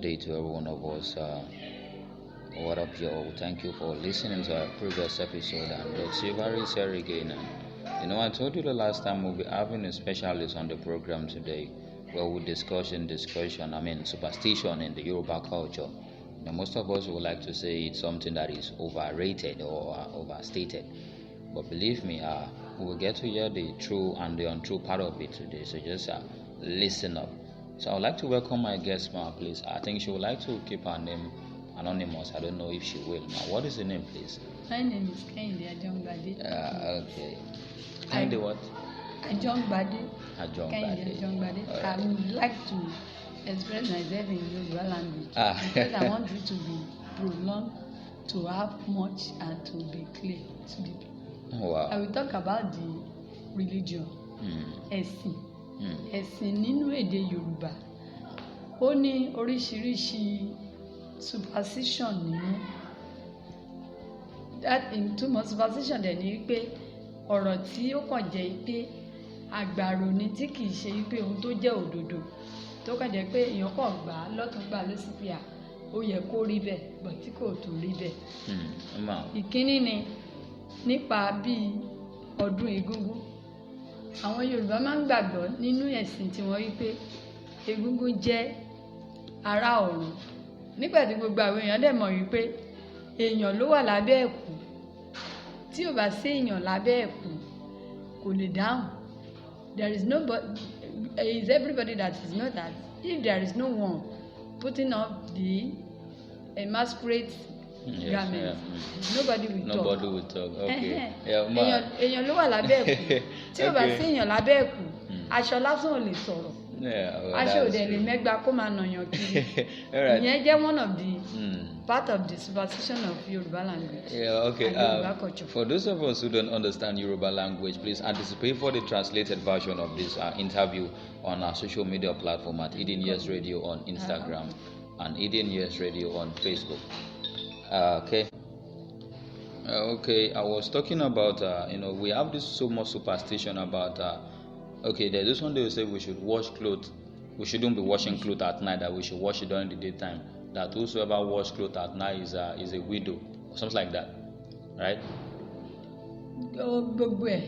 day to every one of us. What up, y'all? Thank you for listening to our previous episode. And Silver is here again. And I told you the last time we'll be having a specialist on the program today where we'll superstition in the Yoruba culture. Most of us would like to say it's something that is overrated or overstated. But believe me, we will get to hear the true and the untrue part of it today. So just listen up. So I would like to welcome my guest, ma, please. I think she would like to keep her name anonymous. I don't know if she will. Ma, what is the name, please? My name is Kehinde Ajongbade. Okay. Kehinde what? Ajongbade. Ajongbade. Ajongbade. Right. I would like to express myself in Yoruba language because I want it to be prolonged, to have much, and to be clear to the people. Wow. I will talk about the religion. Ẹ̀sìn. Ẹ̀sìn nínú èdè Yorùbá. Ó ní oríṣiríṣi superstition nínú. That ìtumọ̀ superstition dẹ̀ ni pé ọ̀rọ̀ tí ó kàn jẹ́ pé àgbàrò ni tí kì í ṣe pé ohun tó jẹ́ òdodo tó kàn jẹ́ pé èèyàn kàn gbà á lọ́tún gbà ló sì pé ó yẹ kó rí bẹ́ẹ̀ bọ̀ tí kò tó rí bẹ́ẹ̀. Ìkíní ni nípa bíi ọdún egúngún. Àwọn Yorùbá máa ń gbàgbọ́ nínú ẹ̀sìn tiwọn wípé egúngún jẹ́ ará ọ̀run. Nígbà tí gbogbo àwọn èèyàn dẹ̀ mọ̀ wípé èèyàn ló wà lábẹ́ ẹ̀kú. Tí ò bá sí èèyàn lábẹ́ ẹ̀kú kò lè dáhùn. There is nobody, is everybody that is not that. If there is no one putting up the masquerade garment, nobody will talk. Okay. Èèyàn ló wà lábẹ́ ẹ̀kú. Tí ò bá sí èèyàn lábẹ́ ẹ̀kú, aṣọ lásán ò lè sọ̀rọ̀. Aṣọ ò dẹ̀ lè mẹ́gbàá kó máa nàyàn kiri. Ìyẹn jẹ́ one of the part of the superstition of Yoruba language. Yoruba culture. For those of us who don't understand Yoruba language, please anticipate for the translated version of this interview on our social media platform at Eden Years Radio on Instagram and Eden Years Radio on Facebook. Okay, I was talking about, we have this so much superstition about, there's this one day we say we should wash clothes. We shouldn't be washing clothes at night, that we should wash it during the daytime. That whosoever wash clothes at night is a widow, or something like that, right? Gbogbo ẹ̀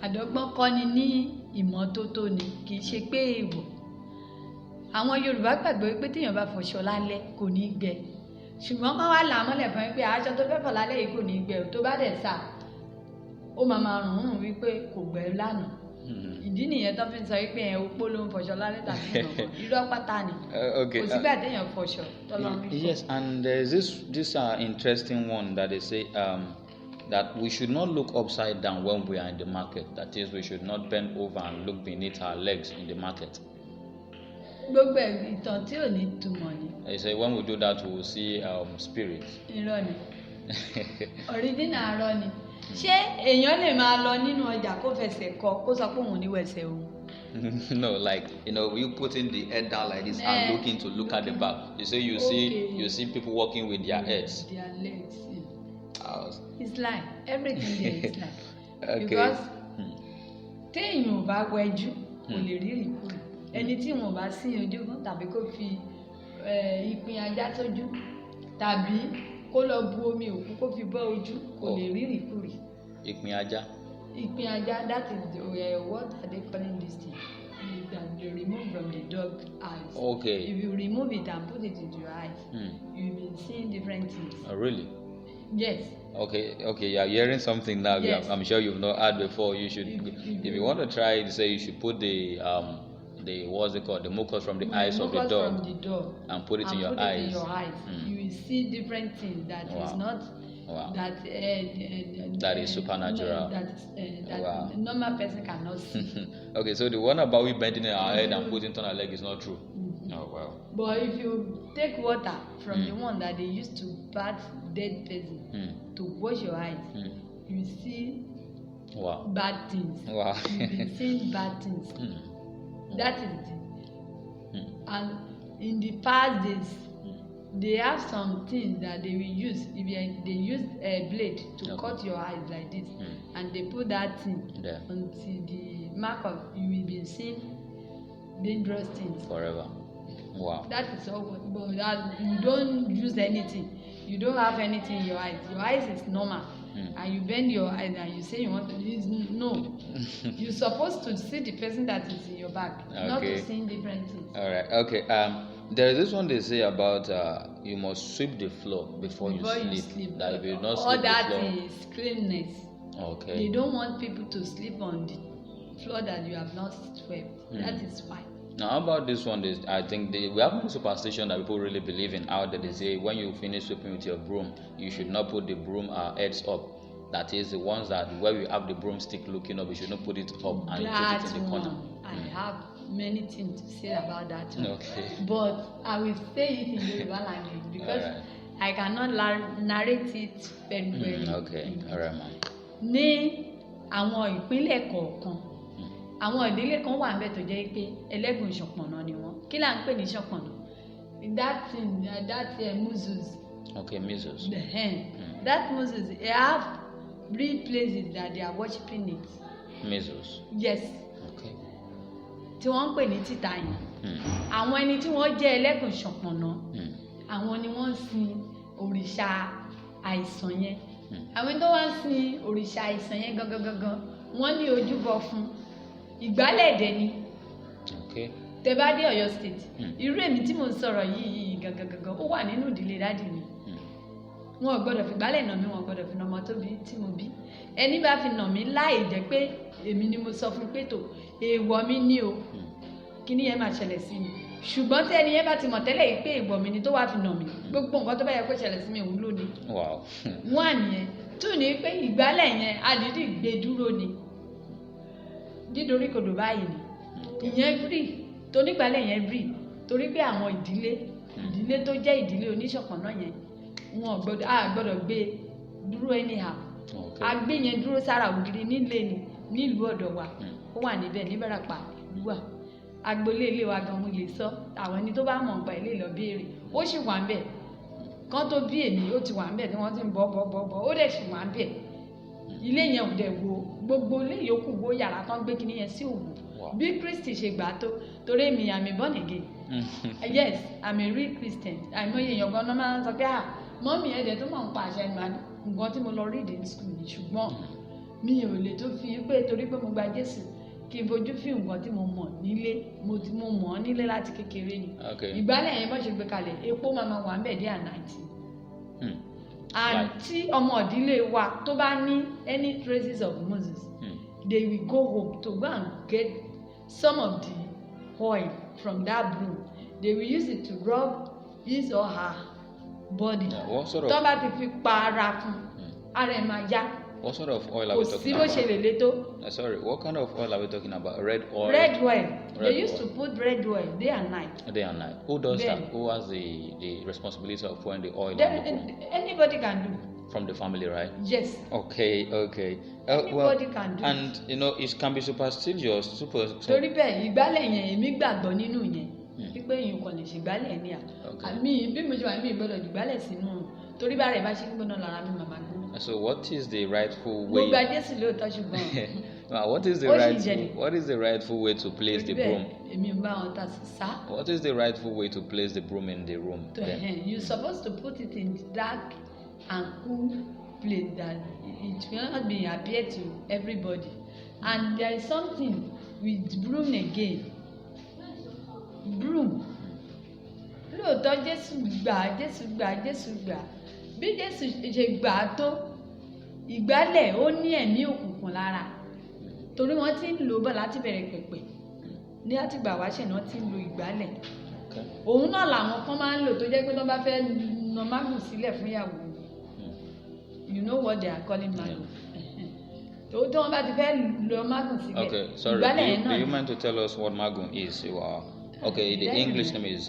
àdọ́gbọ́n kọ́ni ní ìmọ́tótó ni kì í ṣe pé èèwọ̀. Àwọn Yorùbá gbàgbọ́ pé téèyàn bá fọṣọ lálẹ́ kò ní gbẹ, ṣùgbọ́n wọ́n wá là á mọ́lẹ̀ fún mi pé aṣọ tó fẹ́ fọ̀ lálẹ́ yìí kò ní gbẹ, tó bá dẹ̀ sà ó máa rùn wípé kò gbẹ lánàá. Ìdí nìyẹn tó fi ń sọ wípé opó ló ń fọṣọ lálẹ́ tàbí ìrànwọ́ irọ́ pátá ni. Kò sígbà téèyàn fọṣọ tọ́lọ́ mi fọ. Yes, and there's this interesting one that they say that we should not look upside down when we are in the market. That is, we should not bend over and look beneath our legs in the market. Gbogbo ìtàn tí ò ní túmọ̀ ni. They say when we do that we will see spirits. Irọ́ ni. Original arọ́ ni. Ṣé èèyàn lè máa lọ nínú ọjà kó fẹsẹ̀ kọ kó sọ pé òun ní wẹsẹ̀ òun? No, like you putting the head down like this and look at the back. You say you see people walking with their heads. Their legs. Yeah. It's like everything there is like. Okay. Because téèyàn ò bá wẹjú kò lè rí ìrìkúrì. Ẹni tí wọn ò bá sí ojúgun tàbí kó fi ìpín ajá sójú tàbí kó lọ bu omi òkú kó fi bọ́ ojú kò lè rí ìrìkúrì. Ìpín ajá. Ìpín ajá, that is what are they calling this thing? That you remove from the dog eyes. Okay. If you remove it and put it into your eyes, you'll be seeing different things. Oh, really? Yes. Okay, you're hearing something now. Yes. I'm sure you've not heard before. You should, if you want to try it, say you should put the what's it called, the mucus from the eyes of the dog, and put it in your eyes. You will see different things that is not that is supernatural. That normal person cannot see. Okay, so the one about we bending our head and putting it on our leg is not true. Oh wow. But if you take water from the one that they used to bath dead person to wash your eyes, you see bad things. Wow. You've been seeing bad things. That is it. And in the past days, they have some things that they will use. If they use a blade to cut your eyes like this, and they put that thing until the mark of you will be seeing dangerous things. Forever. Wow. That is all. But you don't use anything. You don't have anything in your eyes. Your eyes is normal. And you bend your eyes and you say you want to use. No. You're supposed to see the person that is in your back, not to see different things. All right. Okay. There is this one they say about you must sweep the floor before you sleep. That if you not all sweep that the floor, is cleanness. Okay. They don't want people to sleep on the floor that you have not swept. That is fine. Now, how about this one? I think we have one superstition that people really believe in out there. They say when you finish sweeping with your broom, you should not put the broom heads up. That is the ones that where you have the broomstick looking up, you should not put it up and you put it in the corner. I have many things to say about that one. Okay. But I will say it in Yoruba language because I cannot narrate it very well. Okay. All right, ma'am. Ní àwọn ìpínlẹ̀ kọ̀ọ̀kan, àwọn ìdílé kan wà níbẹ̀ tó jẹ́ pé ẹlẹ́gùn ìṣọ̀pọ̀nà ni wọ́n. Kí là ń pè ní ìṣọ̀pọ̀nà? That measles. Okay, measles. The hen. That measles, they have real places that they are worshiping it. Measles. Yes. Okay. Tí wọ́n ń pè ní títà yìí. Àwọn ẹni tí wọ́n jẹ́ ẹlẹ́gùn ìṣọ̀pọ̀nà, àwọn ni wọ́n ń sin òrìṣà àìsàn yẹn. Àwọn tó wá ń sin òrìṣà àìsàn yẹn gangan, wọ́n ní ojúbọ fún. Ìgbálẹ̀ dẹ̀ ni. Okay. Tẹ́ bá dé Ọ̀yọ́ state, irú èmi tí mo ń sọ̀rọ̀ yìí gangan ó wà nínú ìdílé dádì mi. Wọn ò gbọ́dọ̀ fi ìgbálẹ̀ nà mí, wọn ò gbọ́dọ̀ fi nà ọmọ tí mo bí. Ẹni bá fi nà mí láì jẹ́ pé èmi ni mo sọ fún pé tó èèwọ̀ mi ní o. Kíní yẹn máa ṣẹlẹ̀ sí mi. Ṣùgbọ́n tí ẹni yẹn bá ti mọ̀ tẹ́lẹ̀ yìí pé èèwọ̀ mi ni tó wá fi nà mí, gbogbo nǹkan tó bá yẹ kó ṣẹlẹ̀ sí mi òun ló ní. Wow. One nìyẹn. Two ni pé ìgbálẹ̀ yẹn adìdí gbé dúró ni. Dídorí kodò báyìí ni. Ìyẹn free. Tonígbálẹ̀ yẹn free. Torí pé àwọn ìdílé tó jẹ́ ìdílé oníṣọ̀pọ̀nà yẹn, wọn gbọ́dọ̀ gbé dúró anyhow. A gbé yẹn dúró sára ògiri nílé ni nílùú ọ̀dọ̀ wa. Ó wà níbẹ̀ ní Ìbàràpá ìlú wa. Agboolé ilé wa gan mo lè sọ. Àwọn ẹni tó bá mọ̀ nípa ilé lọ béèrè. Ó sì wà níbẹ̀. Kán tó bí èmi ó ti wà níbẹ̀ tí wọ́n ti ń bọ̀. Ó dẹ̀ sì wà níbẹ̀. Ilé yẹn ò dẹ̀ wo. Gbogbo ilé yòókù wo yàrá tán gbé kíní yẹn sí òwò. Bí Kristi ṣe gbà tó. Torí mi I'm a born again. Yes, I'm a real Christian. Àìmọye èèyàn gan-an máa ń sọ pé mọ́mì ẹ̀dẹ̀ tó máa ń pa àṣẹ ìgbà nǹkan tí mo lọ read in school ni ṣùgbọ́n mi ò lè tó fi pé torí pé mo gba Jésù kí n fojú fi nǹkan tí mo mọ̀ nílé mo mọ̀ ọ́ nílé láti kékeré ni. Ìgbálẹ̀ yẹn bọ́ ṣe gbé kalẹ̀ epo máa wà ń bẹ̀ dé ànáìtì. Àǹtí ọmọ ìdílé wa tó bá ní any traces of Moses, they will go home to go and get some of the oil from that broom. They will use it to rub his or her body. Tó bá ti fi pa ara fún ara ẹ̀ máa yá. What sort of oil are we talking about? Kò sí bó ṣe lè le tó. Sorry, what kind of oil are we talking about? Red oil? Red oil. They used to put red oil day and night. Day and night. Who does that? Who has the responsibility of pouring the oil? Anybody can do. From the family, right? Yes. Okay. Anybody can do. And it can be superstitious. Torí bẹ́ẹ̀ ìgbálẹ̀ yẹn èmi gbàgbọ́ nínú yẹn. Pípé èèyàn kò lè ṣègbálẹ̀ ní à. Àmì bí mo ṣe wà mí gbọ́dọ̀ jùgbálẹ̀ sínú. Torí bá rẹ̀ bá ṣe ń gbóná lára mi màmá gbóná. So what is the rightful way? Mo gba Jésù lóòótọ́ ṣùgbọ́n. What is the rightful way to place the broom? Èmi ń bá wọn ta sí sá. What is the rightful way to place the broom in the room? You're supposed to put it in dark and cool place that it will not be appear to everybody. And there is something with broom again. Broom. Lóòótọ́ Jésù gbà. Bí Jésù ṣe gbà á tó, ìgbálẹ̀ ó ní ẹ̀mí òkùnkùn lára. Torí wọ́n ti ń lò bọ̀ láti bẹ̀rẹ̀ pẹ̀pẹ̀. Ní láti gbà wáṣẹ̀ náà ti ń lo ìgbálẹ̀. Òun náà làwọn kan máa ń lò tó jẹ́ pé tó bá fẹ́ nà mágùn sílẹ̀ fún ìyàwó. You know what they are calling magun. Tó wọ́n bá ti fẹ́ lọ mágùn sílẹ̀. Okay, sorry. Do you mind to tell us what magun is? Okay, the English name is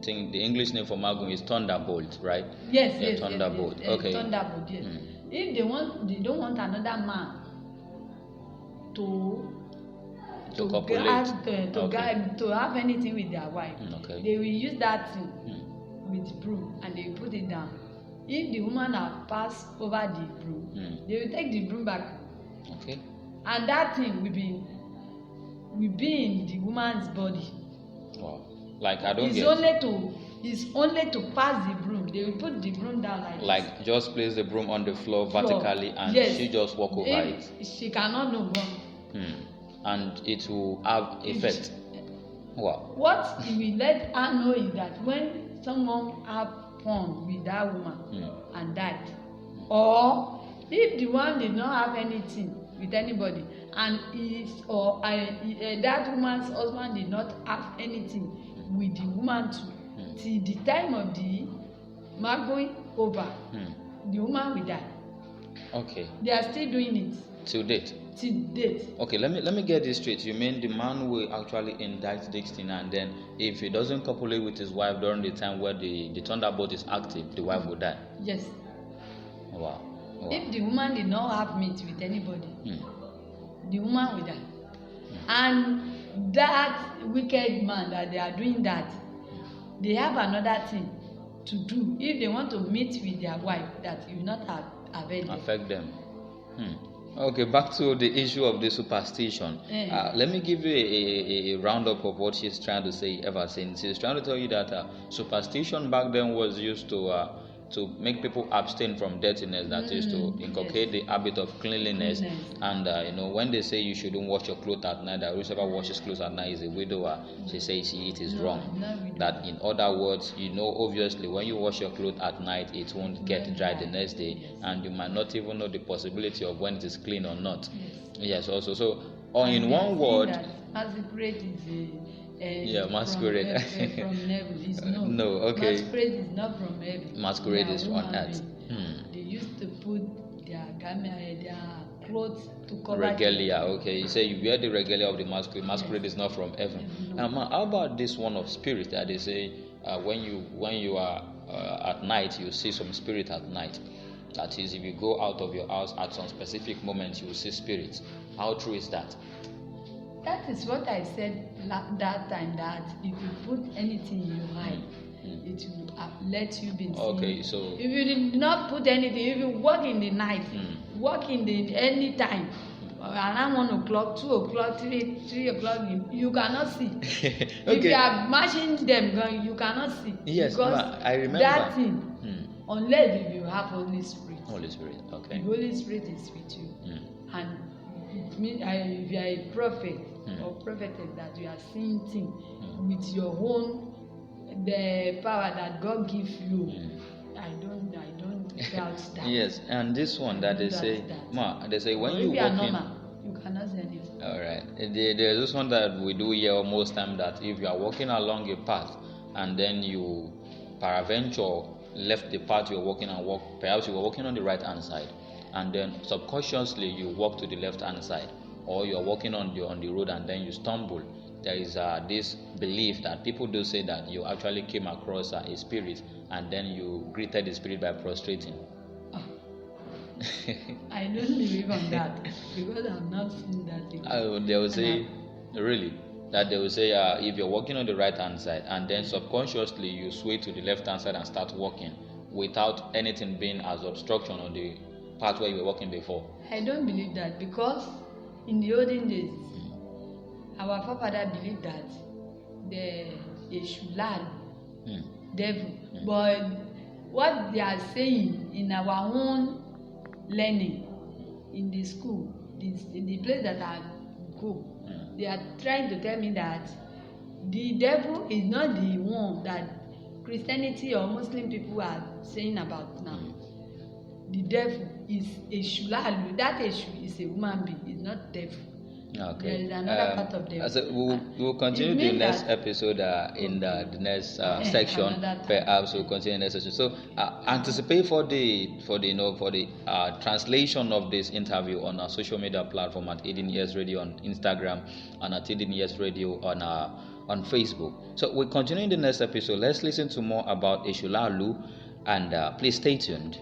the English name for magun is thunderbolt, right? Yes. Thunderbolt. Okay. Thunderbolt, yes. If they don't want another man to have anything with their wife, they will use that thing with broom and they will put it down. If the woman have passed over the broom, they will take the broom back. Okay. And that thing will be will be in the woman's body. Wow. Like I don't It's get. only to pass the broom. They will put the broom down Like this. just place the broom on the floor vertically and Yes. she just walk over If it. she cannot know one. And it will have effect. Wow. What it will let her know is that when someone have fun with that woman and died, or if the one did not have anything with anybody and that woman's husband did not have anything with the woman too, till the time of the going over, the woman will die. Okay. They are still doing it Till date. till date. Okay, let me get this straight. You mean the man will actually indict this thing, and then if he doesn't copulate with his wife during the time where the thunderbolt is active, the wife will die? Yes. Wow. If the woman did not have meat with anybody, the woman will die. And that wicked man that they are doing that, they have another thing to do. If they want to meet with their wife, that will not affect them. Okay, back to the issue of the superstition. Let me give you a roundup of what she's trying to say ever since. She's trying to tell you that superstition back then was used to make people abstain from dirtiness, that is to inculcate the habit of cleanliness. And when they say you shouldn't wash your clothes at night, that whoever washes clothes at night is a widower, she says it is wrong. That in other words, obviously when you wash your clothes at night, it won't get dry the next day, and you might not even know the possibility of when it is clean or not. Yes, also. So, or in one word, masquerade is masquerade. from heaven. It's no, okay. Masquerade is not from heaven. Masquerade is on earth. They used to put their garment, their clothes to cover. Regalia, okay. You say you wear the regalia of the masquerade. Masquerade is not from heaven. How about this one of spirit that they say when you are at night, you see some spirit at night? That is, if you go out of your house at some specific moment, you will see spirits. How true is that? That is what I said that time, that if you put anything in your eye, it will let you be seen. Okay, so if you did not put anything, if you walk in the night, walk in the any time, around 1 o'clock, 2 o'clock, 3 o'clock, you cannot see. Okay. If you are matching them, you cannot see. Yes, because I remember that thing. Unless if you have Holy Spirit. Holy Spirit, okay. The Holy Spirit is with you, and it means if you are a prophet or prophetess, that you are seeing things with your own the power that God gives you. I don't doubt that. Yes, and this one that they say, they say when you walk in, you cannot say anything. all right. There's this one that we do here most time, that if you are walking along a path and then you peradventure left the path you're walking and perhaps you were walking on the right hand side, and then subconsciously you walk to the left hand side, or you're walking on the road and then you stumble. There is this belief that people do say that you actually came across a spirit and then you greeted the spirit by prostrating. I don't believe on that because I've not seen that thing. They will say, really? That they will say if you're walking on the right hand side and then subconsciously you sway to the left hand side and start walking without anything being as obstruction on the path where you were walking before. I don't believe that, because in the olden days our forefather believed that the Eshulal devil, but what they are saying in our own learning in the school, the place that I go, they are trying to tell me that the devil is not the one that Christianity or Muslim people are saying about now. The devil is Eshulal. That Eshu is a woman being, it's not devil. Okay. There is another part of devil. So we'll continue the next episode in the next section. Perhaps we'll continue the next section. So anticipate for the translation of this interview on our social media platform at Eden Years Radio on Instagram and at Eden Years Radio on Facebook. So we'll continue in the next episode. Let's listen to more about Eshulalu, and please stay tuned.